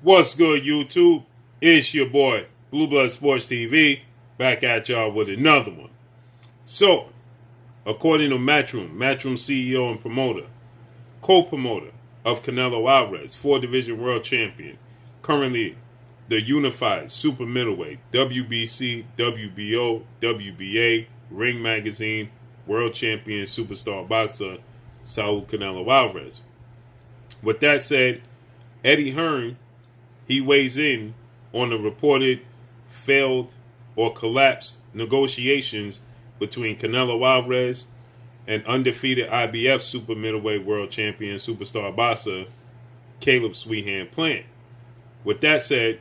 What's good, YouTube? It's your boy, Blue Blood Sports TV, back at y'all with another one. So, according to MATCHROOM CEO and promoter, co-promoter of Canelo Alvarez, 4-division world champion, currently the unified super middleweight, WBC, WBO, WBA, Ring Magazine, world champion, superstar boxer, Saul Canelo Alvarez. With that said, Eddie Hearn, he weighs in on the reported failed or collapsed negotiations between Canelo Alvarez and undefeated IBF super middleweight world champion superstar boxer Caleb Sweethand Plant. With that said,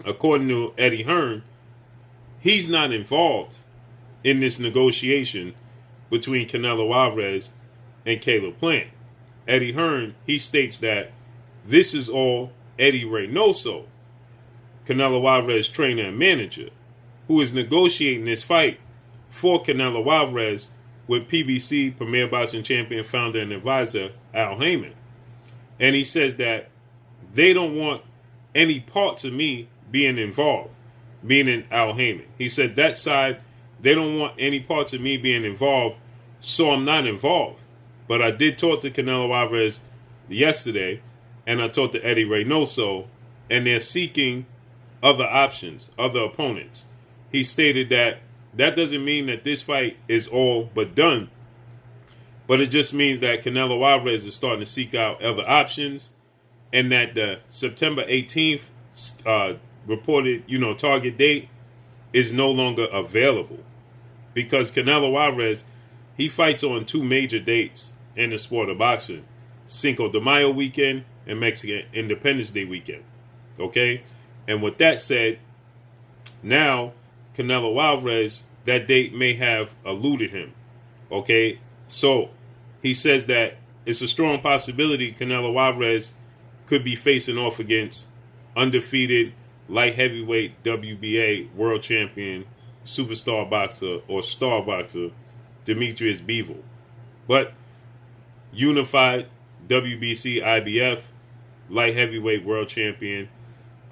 according to Eddie Hearn, he's not involved in this negotiation between Canelo Alvarez and Caleb Plant. Eddie Hearn, he states that this is all Eddie Reynoso, Canelo Alvarez trainer and manager, who is negotiating this fight for Canelo Alvarez with PBC, Premier Boxing Champion, founder and advisor, Al Haymon. And he says that they don't want any parts of me being involved, meaning Al Haymon. He said that side, they don't want any parts of me being involved, so I'm not involved. But I did talk to Canelo Alvarez yesterday, and I talked to Eddie Reynoso, and they're seeking other options, other opponents. He stated that that doesn't mean that this fight is all but done, but it just means that Canelo Alvarez is starting to seek out other options, and that the September 18th reported, target date is no longer available, because Canelo Alvarez, he fights on two major dates in the sport of boxing: Cinco de Mayo weekend and Mexican Independence Day weekend. Okay? And with that said, now Canelo Alvarez, that date may have eluded him. Okay? So he says that it's a strong possibility Canelo Alvarez could be facing off against undefeated light heavyweight WBA world champion, superstar boxer, or star boxer, DMITRY Bivol. But unified WBC IBF light heavyweight world champion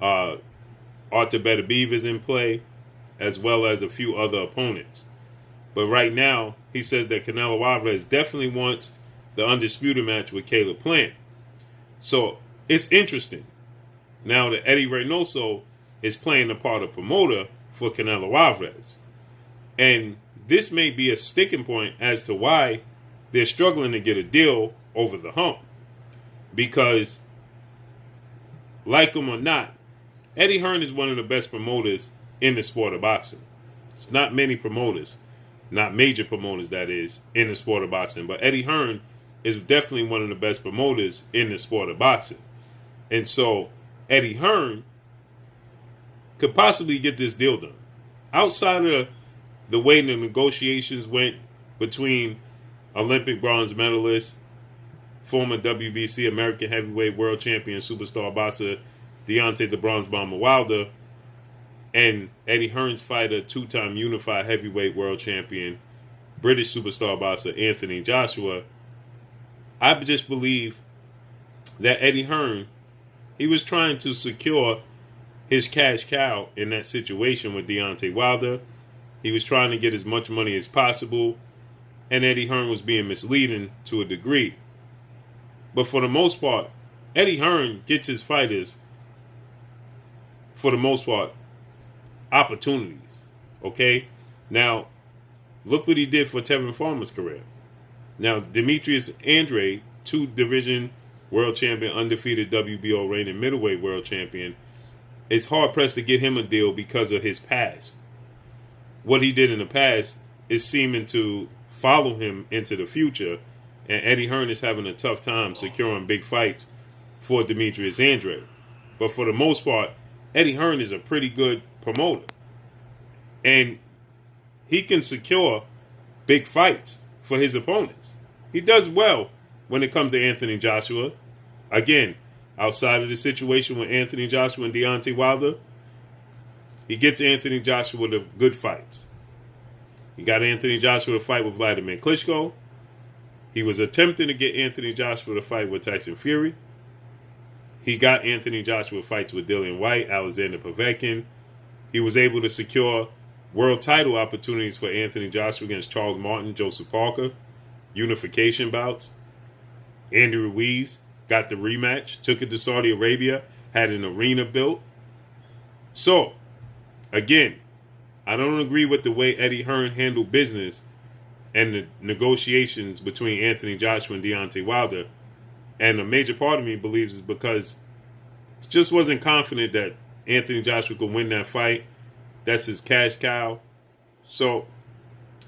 Artur Beterbiev is in play, as well as a few other opponents. But right now, he says that Canelo Alvarez definitely wants the undisputed match with Caleb Plant. So it's interesting now that Eddie Reynoso is playing the part of promoter for Canelo Alvarez. And this may be a sticking point as to why they're struggling to get a deal over the hump. Because, like him or not, Eddie Hearn is one of the best promoters in the sport of boxing. It's not many promoters, not major promoters, that is, in the sport of boxing. But Eddie Hearn is definitely one of the best promoters in the sport of boxing. And so Eddie Hearn could possibly get this deal done. Outside of the way the negotiations went between Olympic bronze medalist, former WBC American heavyweight world champion, superstar boxer Deontay the Bronze Bomber Wilder, and Eddie Hearn's fighter, two-time unified heavyweight world champion, British superstar boxer Anthony Joshua, I just believe that Eddie Hearn, he was trying to secure his cash cow in that situation with Deontay Wilder. He was trying to get as much money as possible, and Eddie Hearn was being misleading to a degree. But for the most part, Eddie Hearn gets his fighters, for the most part, opportunities. Okay? Now, look what he did for Tevin Farmer's career. Now, Demetrius Andrade, 2-division world champion, undefeated WBO reigning middleweight world champion, it's hard-pressed to get him a deal because of his past. What he did in the past is seeming to follow him into the future, and Eddie Hearn is having a tough time securing big fights for Demetrius Andrade. But for the most part, Eddie Hearn is a pretty good promoter, and he can secure big fights for his opponents. He does well when it comes to Anthony Joshua. Again, outside of the situation with Anthony Joshua and Deontay Wilder, he gets Anthony Joshua the good fights. He got Anthony Joshua to fight with Vladimir Klitschko. He was attempting to get Anthony Joshua to fight with Tyson Fury. He got Anthony Joshua fights with Dillian White, Alexander Povetkin. He was able to secure world title opportunities for Anthony Joshua against Charles Martin, Joseph Parker, unification bouts. Andy Ruiz got the rematch, took it to Saudi Arabia, had an arena built. So, again, I don't agree with the way Eddie Hearn handled business and the negotiations between Anthony Joshua and Deontay Wilder. And a major part of me believes is because he just wasn't confident that Anthony Joshua could win that fight. That's his cash cow. So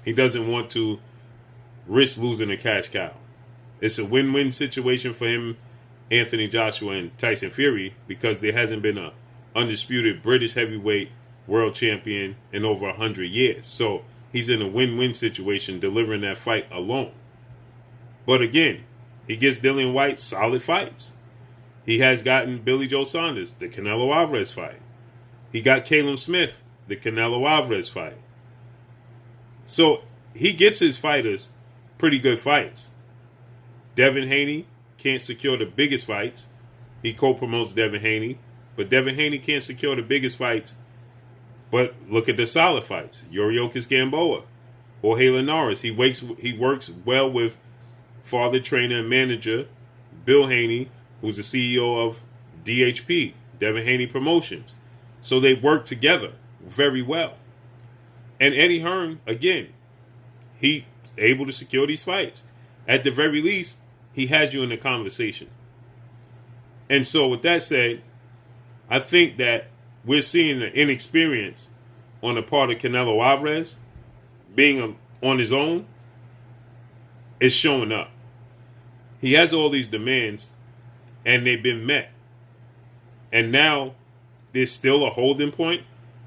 he doesn't want to risk losing a cash cow. It's a win-win situation for him, Anthony Joshua and Tyson Fury, because there hasn't been a undisputed British heavyweight world champion in over 100 years. So he's in a win-win situation delivering that fight alone. But again, he gets Dillian White solid fights. He has gotten Billy Joe Saunders, the Canelo Alvarez fight. He got Caleb Smith, the Canelo Alvarez fight. So he gets his fighters pretty good fights. Devin Haney can't secure the biggest fights. He co-promotes Devin Haney. But Devin Haney can't secure the biggest fights. But look at the solid fights. Yuriorkis Gamboa, Jorge Linares. He works well with father, trainer, and manager Bill Haney, who's the CEO of DHP, Devin Haney Promotions. So they work together very well. And Eddie Hearn, again, he's able to secure these fights. At the very least, he has you in the conversation. And so with that said, I think that we're seeing the inexperience on the part of Canelo Alvarez being on his own is showing up. He has all these demands, and they've been met. And now there's still a holding point.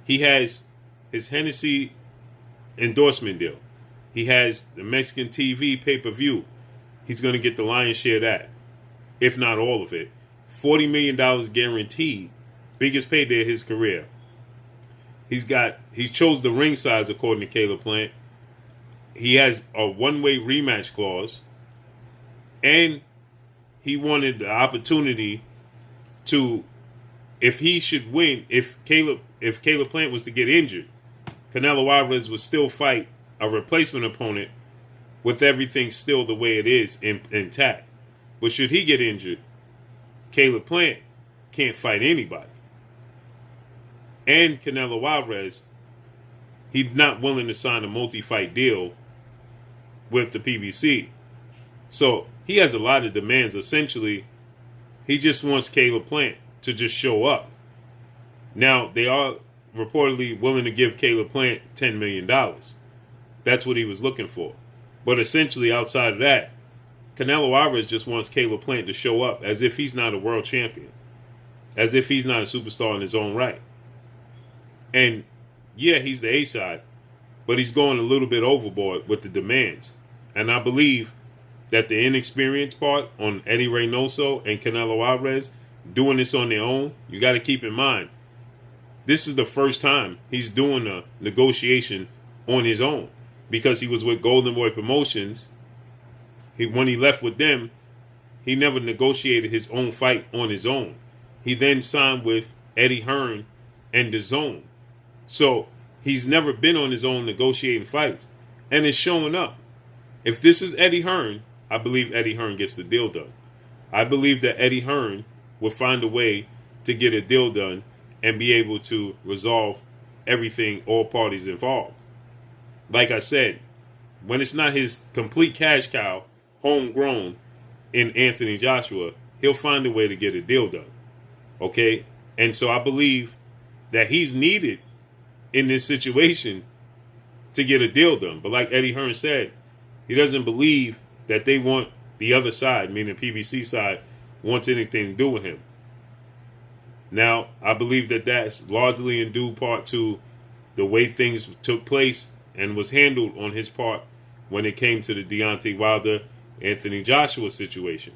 He has his Hennessy endorsement deal. He has the Mexican TV pay-per-view. He's going to get the lion's share of that, if not all of it. $40 million guaranteed. Biggest payday of his career. He chose the ring size according to Caleb Plant. He has a one-way rematch clause. And he wanted the opportunity to, if he should win, if Caleb Plant was to get injured, Canelo Alvarez would still fight a replacement opponent with everything still the way it is intact. But should he get injured, Caleb Plant can't fight anybody. And Canelo Alvarez, he's not willing to sign a multi-fight deal with the PBC. So he has a lot of demands. Essentially, he just wants Caleb Plant to just show up. Now, they are reportedly willing to give Caleb Plant $10 million. That's what he was looking for. But essentially, outside of that, Canelo Alvarez just wants Caleb Plant to show up as if he's not a world champion. As if he's not a superstar in his own right. And, yeah, he's the A-side, but he's going a little bit overboard with the demands. And I believe that the inexperienced part on Eddie Reynoso and Canelo Alvarez doing this on their own, you got to keep in mind, this is the first time he's doing a negotiation on his own. Because he was with Golden Boy Promotions, when he left with them, he never negotiated his own fight on his own. He then signed with Eddie Hearn and DAZN. So he's never been on his own negotiating fights. And it's showing up. If this is Eddie Hearn, I believe Eddie Hearn gets the deal done. I believe that Eddie Hearn will find a way to get a deal done and be able to resolve everything, all parties involved. Like I said, when it's not his complete cash cow, homegrown in Anthony Joshua, he'll find a way to get a deal done. Okay? And so I believe that he's needed in this situation to get a deal done. But like Eddie Hearn said, he doesn't believe that they want the other side, meaning the PBC side, wants anything to do with him. Now, I believe that that's largely in due part to the way things took place and was handled on his part when it came to the Deontay Wilder, Anthony Joshua situation.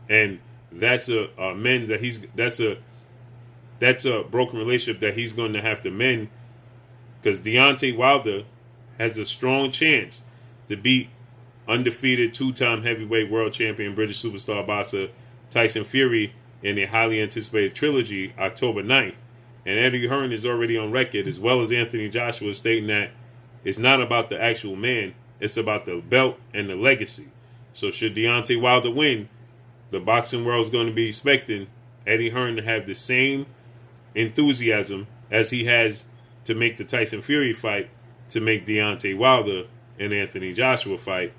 And that's a broken relationship that he's going to have to mend, because Deontay Wilder has a strong chance to beat undefeated two-time heavyweight world champion British superstar boxer Tyson Fury in a highly anticipated trilogy October 9th. And Eddie Hearn is already on record, as well as Anthony Joshua, stating that it's not about the actual man, it's about the belt and the legacy. So should Deontay Wilder win, the boxing world is going to be expecting Eddie Hearn to have the same enthusiasm as he has to make the Tyson Fury fight, to make Deontay Wilder and Anthony Joshua fight.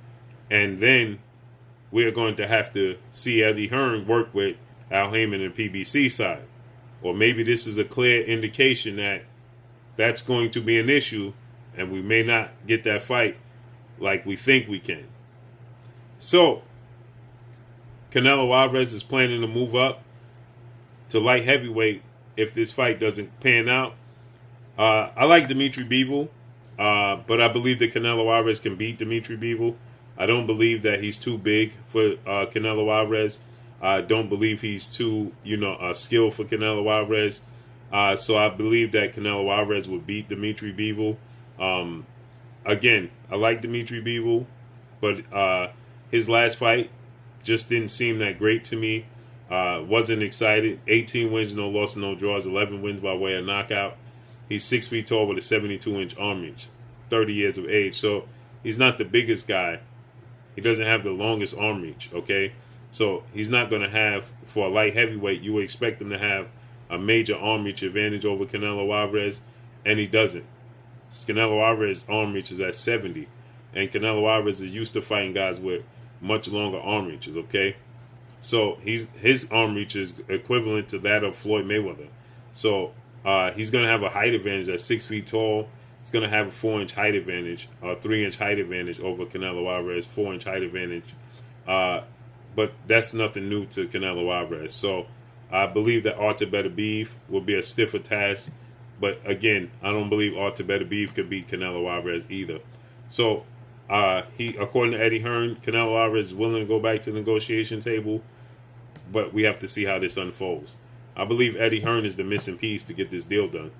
And then we're going to have to see Eddie Hearn work with Al Heyman and PBC side. Or maybe this is a clear indication that that's going to be an issue and we may not get that fight like we think we can. So, Canelo Alvarez is planning to move up to light heavyweight if this fight doesn't pan out. I like DMITRY Bivol, but I believe that Canelo Alvarez can beat DMITRY Bivol. I don't believe that he's too big for Canelo Alvarez. I don't believe he's too, skilled for Canelo Alvarez. So I believe that Canelo Alvarez would beat DMITRY Bivol. Again, I like DMITRY Bivol, but his last fight just didn't seem that great to me. Wasn't excited. 18 wins, no loss, no draws. 11 wins by way of knockout. He's 6 feet tall with a 72-inch arm reach. 30 years of age. So he's not the biggest guy. He doesn't have the longest arm reach, okay? So he's not going to have, for a light heavyweight, you would expect him to have a major arm reach advantage over Canelo Alvarez, and he doesn't. Canelo Alvarez's arm reach is at 70, and Canelo Alvarez is used to fighting guys with much longer arm reaches, okay? So his arm reach is equivalent to that of Floyd Mayweather. So he's going to have a height advantage at 6 feet tall. He's going to have a 4-inch height advantage, or 3-inch height advantage over Canelo Alvarez, 4-inch height advantage. But that's nothing new to Canelo Alvarez. So I believe that Artur Beterbiev will be a stiffer task. But again, I don't believe Artur Beterbiev could beat Canelo Alvarez either. So according to Eddie Hearn, Canelo Alvarez is willing to go back to the negotiation table. But we have to see how this unfolds. I believe Eddie Hearn is the missing piece to get this deal done.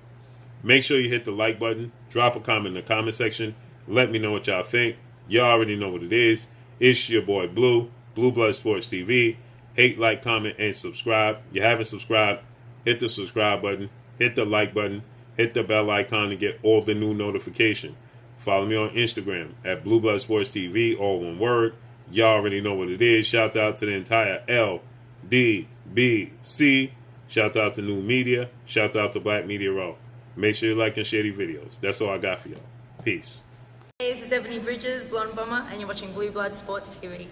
Make sure you hit the like button. Drop a comment in the comment section. Let me know what y'all think. Y'all already know what it is. It's your boy Blue, Blue Blood Sports TV. Hate, like, comment, and subscribe. If you haven't subscribed, hit the subscribe button. Hit the like button. Hit the bell icon to get all the new notification. Follow me on Instagram at Blue Blood Sports TV, all one word. Y'all already know what it is. Shout out to the entire LDBC. Shout out to New Media. Shout out to Black Media Raw. Make sure you like and share these videos. That's all I got for y'all. Peace. Hey, this is Ebony Bridges, Blonde Bomber, and you're watching Blue Blood Sports TV.